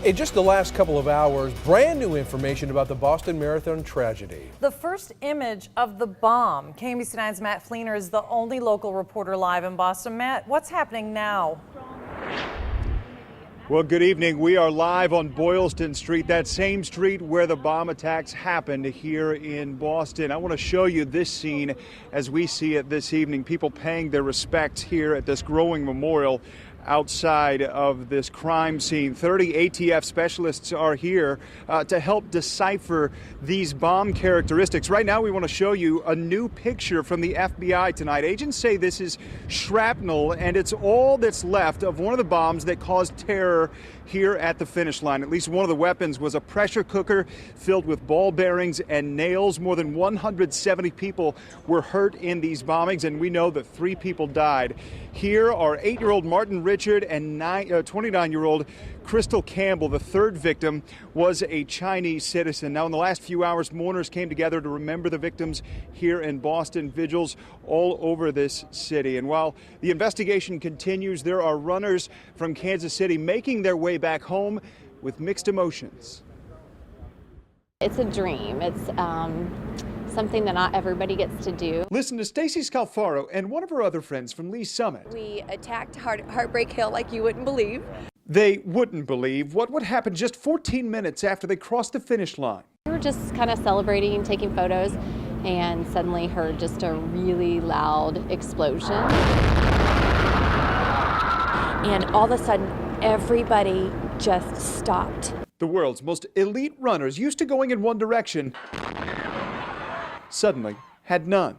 In just the last couple of hours, brand new information about the Boston Marathon tragedy. The first image of the bomb. KMBC 9's Matt Flener is the only local reporter live in Boston. Matt, what's happening now? Well, good evening. We are live on Boylston Street, that same street where the bomb attacks happened here in Boston. I want to show you this scene as we see it this evening. People paying their respects here at this growing memorial outside of this crime scene. 30 ATF specialists are here to help decipher these bomb characteristics. Right now, we want to show you a new picture from the FBI tonight. Agents say this is shrapnel, and it's all that's left of one of the bombs that caused terror here at the finish line. At least one of the weapons was a pressure cooker filled with ball bearings and nails. More than 170 people were hurt in these bombings, and we know that 3 people died. Here are 8-year-old Martin Richard and 29-year-old Crystal Campbell. The third victim was a Chinese citizen. Now, in the last few hours, mourners came together to remember the victims here in Boston. Vigils all over this city. And while the investigation continues, there are runners from Kansas City making their way back home with mixed emotions. It's a dream. It's something that not everybody gets to do. Listen to Stacy Scalfaro and one of her other friends from Lee's Summit. We attacked Heartbreak Hill like you wouldn't believe. They wouldn't believe what would happen just 14 minutes after they crossed the finish line. We were just kind of celebrating and taking photos, and suddenly heard just a really loud explosion. And all of a sudden, everybody just stopped. The world's most elite runners, used to going in one direction, suddenly had none.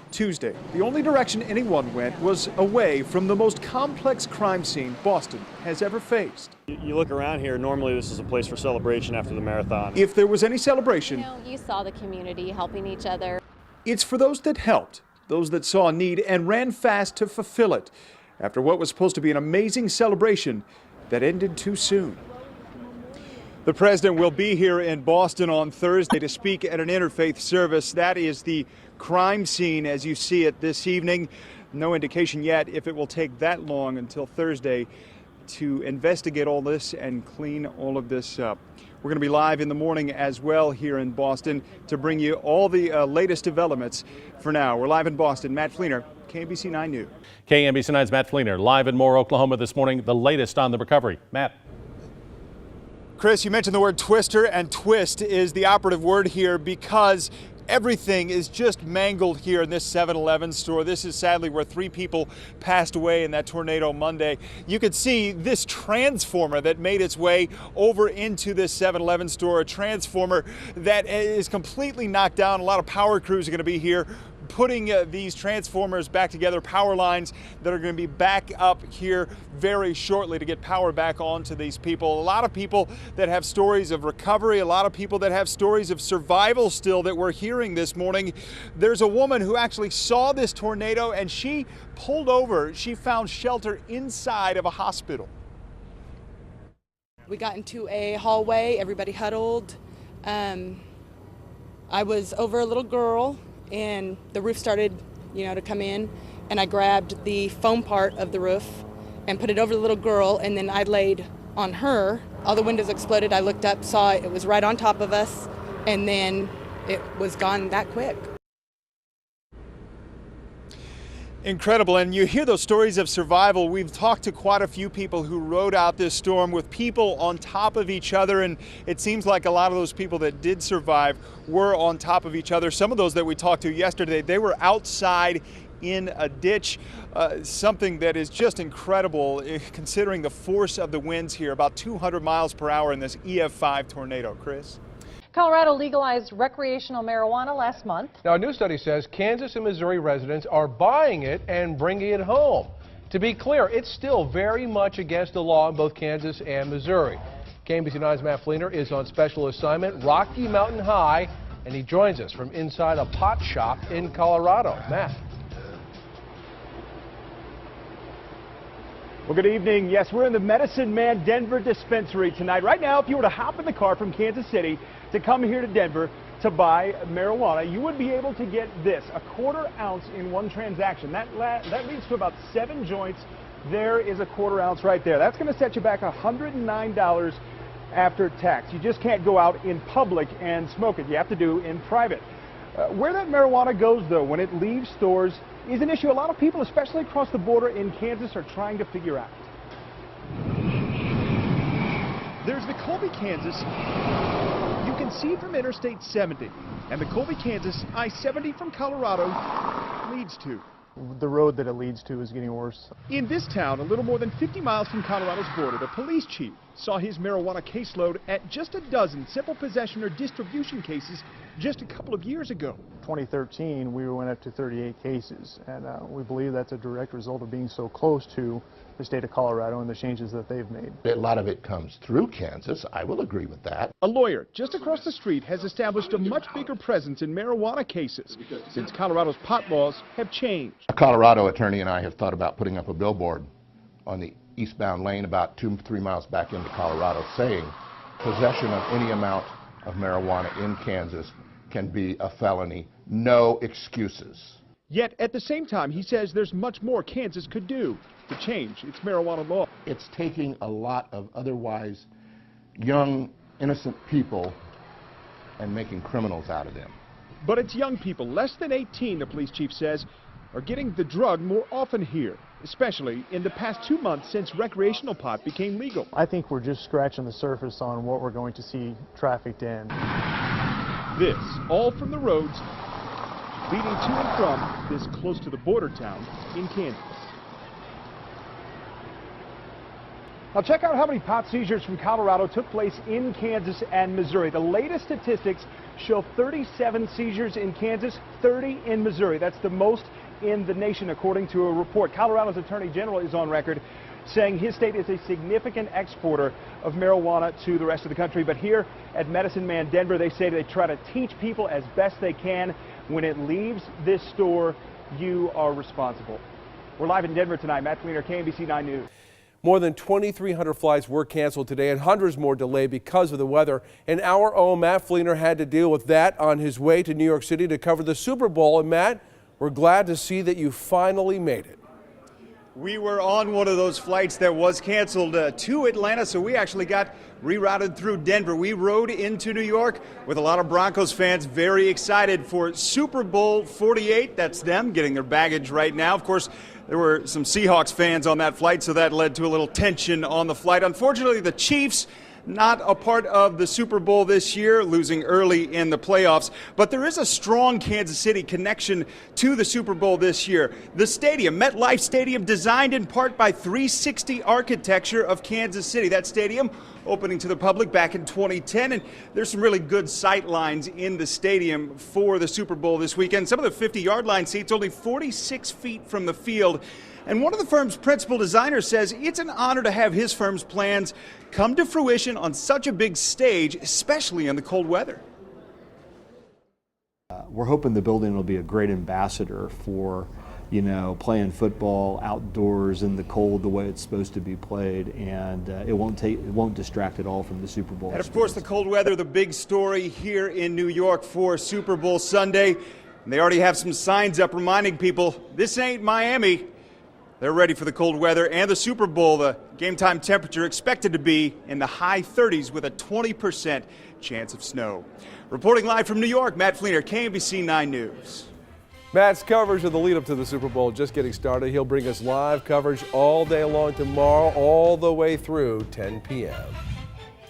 Tuesday, the only direction anyone went was away from the most complex crime scene Boston has ever faced. You look around here, normally this is a place for celebration after the marathon. If there was any celebration, You saw the community helping each other. it's for those that helped, those that saw a need and ran fast to fulfill it, after what was supposed to be an amazing celebration that ended too soon. The president will be here in Boston on Thursday to speak at an interfaith service. That is the crime scene as you see it this evening. No indication yet if it will take that long until Thursday to investigate all this and clean all of this up. We're going to be live in the morning as well here in Boston to bring you all the latest developments. For now, we're live in Boston. Matt Flener, KMBC 9 News. KMBC 9's Matt Flener, live in Moore, Oklahoma this morning. The latest on the recovery. Matt. Chris, you mentioned the word twister, and twist is the operative word here because everything is just mangled here in this 7-Eleven store. This is sadly where 3 people passed away in that tornado Monday. You could see this transformer that made its way over into this 7-Eleven store, a transformer that is completely knocked down. A lot of power crews are going to be here putting these transformers back together, power lines that are going to be back up here very shortly to get power back onto these people. A lot of people that have stories of recovery, a lot of people that have stories of survival still that we're hearing this morning. There's a woman who actually saw this tornado and she pulled over. She found shelter inside of a hospital. We got into a hallway, everybody huddled. I was over a little girl and the roof started, to come in, and I grabbed the foam part of the roof and put it over the little girl, and then I laid on her. All the windows exploded. I looked up, saw it was right on top of us, and then it was gone that quick. Incredible, and you hear those stories of survival. We've talked to quite a few people who rode out this storm with people on top of each other, and it seems like a lot of those people that did survive were on top of each other. Some of those that we talked to yesterday, they were outside in a ditch, something that is just incredible considering the force of the winds here, about 200 miles per hour in this EF5 tornado. Chris? Colorado legalized recreational marijuana last month. Now, a new study says Kansas and Missouri residents are buying it and bringing it home. To be clear, it's still very much against the law in both Kansas and Missouri. KMBC 9's Matt Flener is on special assignment, Rocky Mountain High, and he joins us from inside a pot shop in Colorado. Matt. Well, good evening. Yes, we're in the Medicine Man Denver dispensary tonight. Right now, if you were to hop in the car from Kansas City to come here to Denver to buy marijuana, you would be able to get this, a 1/4 ounce in one transaction. That leads to about 7 joints there is a quarter ounce right there. That's going to set you back $109 after tax. You just can't go out in public and smoke it. You have to do in private. Where that marijuana goes, though, when it leaves stores is an issue a lot of people, especially across the border in Kansas, are trying to figure out. There's the Colby, Kansas. You can see from Interstate 70, and the Colby, Kansas I-70 from Colorado leads to. The road that it leads to is getting worse. In this town, a little more than 50 miles from Colorado's border, the police chief saw his marijuana caseload at just a dozen simple possession or distribution cases just a couple of years ago. 2013, we went up to 38 cases, and we believe that's a direct result of being so close to the state of Colorado and the changes that they've made. A lot of it comes through Kansas. I will agree with that. A lawyer just across the street has established a much bigger presence in marijuana cases since Colorado's pot laws have changed. A Colorado attorney and I have thought about putting up a billboard on the eastbound lane about 2-3 miles back into Colorado saying possession of any amount of marijuana in Kansas can be a felony. No excuses. Yet at the same time, he says there's much more Kansas could do to change its marijuana law. It's taking a lot of otherwise young, innocent people and making criminals out of them. But it's young people, less than 18, the police chief says, are getting the drug more often here, especially in the past 2 months since recreational pot became legal. I think we're just scratching the surface on what we're going to see trafficked in. This, all from the roads leading to and from this close to the border town in Kansas. Now check out how many pot seizures from Colorado took place in Kansas and Missouri. The latest statistics show 37 seizures in Kansas, 30 in Missouri. That's the most in the nation, according to a report. Colorado's Attorney General is on record saying his state is a significant exporter of marijuana to the rest of the country. But here at Medicine Man Denver, they say they try to teach people as best they can. When it leaves this store, you are responsible. We're live in Denver tonight. Matt Flener, KMBC 9 News. More than 2,300 flights were canceled today and hundreds more delayed because of the weather. And our own Matt Flener had to deal with that on his way to New York City to cover the Super Bowl. And Matt, we're glad to see that you finally made it. We were on one of those flights that was canceled to Atlanta, so we actually got rerouted through Denver. We rode into New York with a lot of Broncos fans very excited for Super Bowl 48. That's them getting their baggage right now. Of course, there were some Seahawks fans on that flight, so that led to a little tension on the flight. Unfortunately, the Chiefs not a part of the Super Bowl this year, losing early in the playoffs. But there is a strong Kansas City connection to the Super Bowl this year. The stadium, MetLife Stadium, designed in part by 360 Architecture of Kansas City. That stadium opening to the public back in 2010, and there's some really good sight lines in the stadium for the Super Bowl this weekend. Some of the 50-yard line seats only 46 feet from the field. And one of the firm's principal designers says it's an honor to have his firm's plans come to fruition on such a big stage, especially in the cold weather. We're hoping the building will be a great ambassador for, playing football outdoors in the cold the way it's supposed to be played, and it won't distract at all from the Super Bowl. And of course, the cold weather, the big story here in New York for Super Bowl Sunday. And they already have some signs up reminding people this ain't Miami. They're ready for the cold weather and the Super Bowl. The game time temperature expected to be in the high 30s with a 20% chance of snow. Reporting live from New York, Matt Flener, KMBC 9 News. Matt's coverage of the lead up to the Super Bowl just getting started. He'll bring us live coverage all day long tomorrow, all the way through 10 p.m.